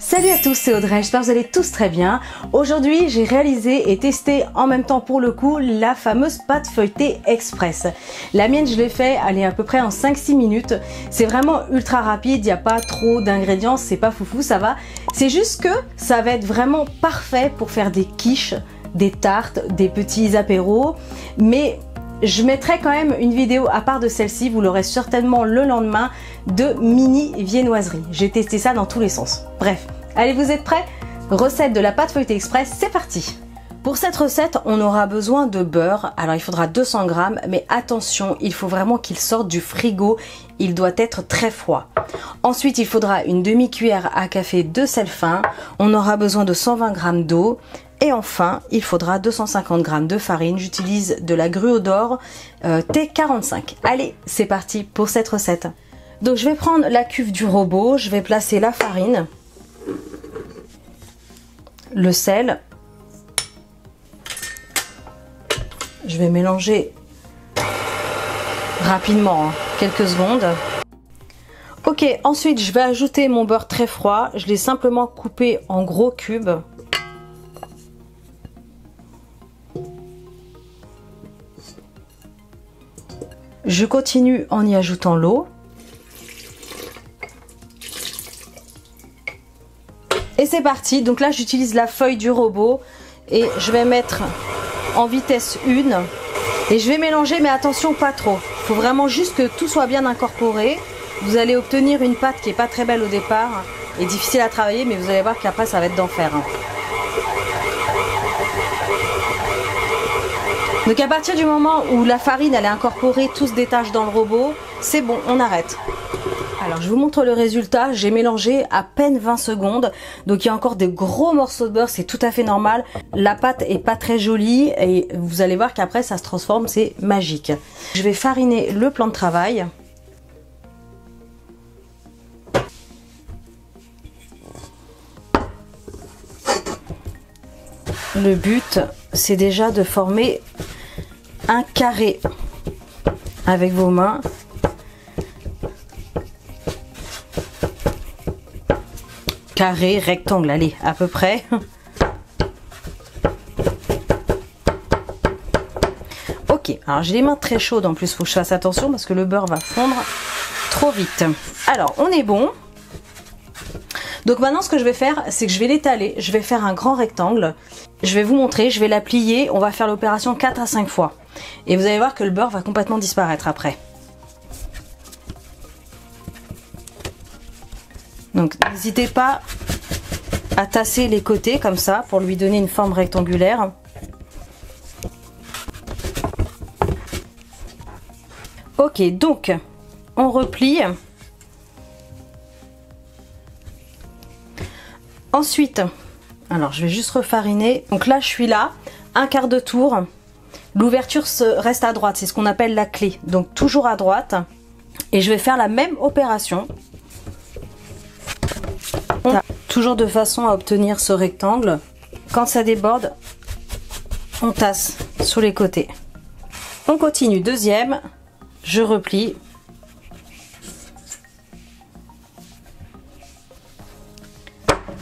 Salut à tous, c'est Audrey, j'espère que vous allez tous très bien. Aujourd'hui, j'ai réalisé et testé en même temps pour le coup la fameuse pâte feuilletée express. La mienne, je l'ai fait, elle est à peu près en 5-6 minutes. C'est vraiment ultra rapide, il n'y a pas trop d'ingrédients, c'est pas foufou, ça va. C'est juste que ça va être vraiment parfait pour faire des quiches, des tartes, des petits apéros, mais je mettrai quand même une vidéo à part de celle-ci, vous l'aurez certainement le lendemain, de mini viennoiserie. J'ai testé ça dans tous les sens. Bref, allez, vous êtes prêts? Recette de la pâte feuilletée express, c'est parti! Pour cette recette, on aura besoin de beurre. Alors il faudra 200 g, mais attention, il faut vraiment qu'il sorte du frigo. Il doit être très froid. Ensuite, il faudra une demi-cuillère à café de sel fin. On aura besoin de 120 g d'eau. Et enfin, il faudra 250 g de farine. J'utilise de la Gruau d'Or T45. Allez, c'est parti pour cette recette. Donc je vais prendre la cuve du robot. Je vais placer la farine, le sel. Je vais mélanger rapidement, quelques secondes. Ok, ensuite je vais ajouter mon beurre très froid. Je l'ai simplement coupé en gros cubes. Je continue en y ajoutant l'eau. Et c'est parti. Donc là, j'utilise la feuille du robot et je vais mettre en vitesse 1 et je vais mélanger, mais attention, pas trop. Il faut vraiment juste que tout soit bien incorporé. Vous allez obtenir une pâte qui est pas très belle au départ et difficile à travailler, mais vous allez voir qu'après ça va être d'enfer. Donc à partir du moment où la farine elle est incorporée, tout se détache dans le robot, c'est bon, on arrête. Alors je vous montre le résultat, j'ai mélangé à peine 20 secondes, donc il y a encore des gros morceaux de beurre, c'est tout à fait normal. La pâte est pas très jolie et vous allez voir qu'après ça se transforme, c'est magique. Je vais fariner le plan de travail. Le but, c'est déjà de former un carré avec vos mains. Carré, rectangle, allez, à peu près. Ok, alors j'ai les mains très chaudes en plus, faut que je fasse attention parce que le beurre va fondre trop vite. Alors, on est bon. Donc maintenant, ce que je vais faire, c'est que je vais l'étaler. Je vais faire un grand rectangle. Je vais vous montrer, je vais la plier. On va faire l'opération 4 à 5 fois. Et vous allez voir que le beurre va complètement disparaître après. Donc n'hésitez pas à tasser les côtés comme ça pour lui donner une forme rectangulaire. Ok, donc on replie. Ensuite, alors je vais juste refariner. Donc là je suis là, un quart de tour. L'ouverture reste à droite, c'est ce qu'on appelle la clé. Donc toujours à droite. Et je vais faire la même opération. Toujours de façon à obtenir ce rectangle. Quand ça déborde, on tasse sur les côtés. On continue, deuxième, je replie.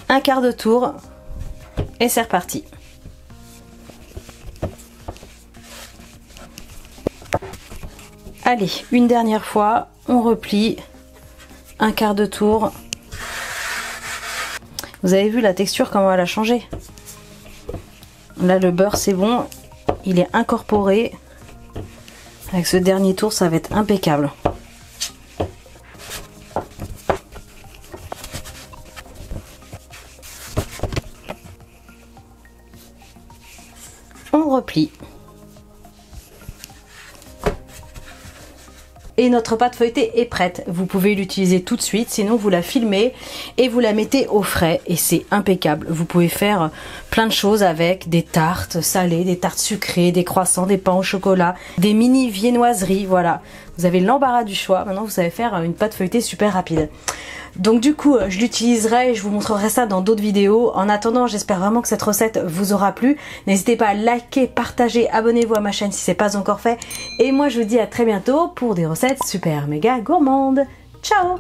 Un quart de tour et c'est reparti. Allez, une dernière fois, on replie. Un quart de tour. Vous avez vu la texture, comment elle a changé? Là, le beurre, c'est bon. Il est incorporé. Avec ce dernier tour, ça va être impeccable. On replie. Et notre pâte feuilletée est prête. Vous pouvez l'utiliser tout de suite, sinon vous la filmez et vous la mettez au frais et c'est impeccable. Vous pouvez faire plein de choses avec, des tartes salées, des tartes sucrées, des croissants, des pains au chocolat, des mini viennoiseries, voilà. Vous avez l'embarras du choix. Maintenant vous savez faire une pâte feuilletée super rapide. Donc du coup, je l'utiliserai et je vous montrerai ça dans d'autres vidéos. En attendant, j'espère vraiment que cette recette vous aura plu. N'hésitez pas à liker, partager, abonnez-vous à ma chaîne si ce n'est pas encore fait. Et moi, je vous dis à très bientôt pour des recettes super méga gourmandes. Ciao!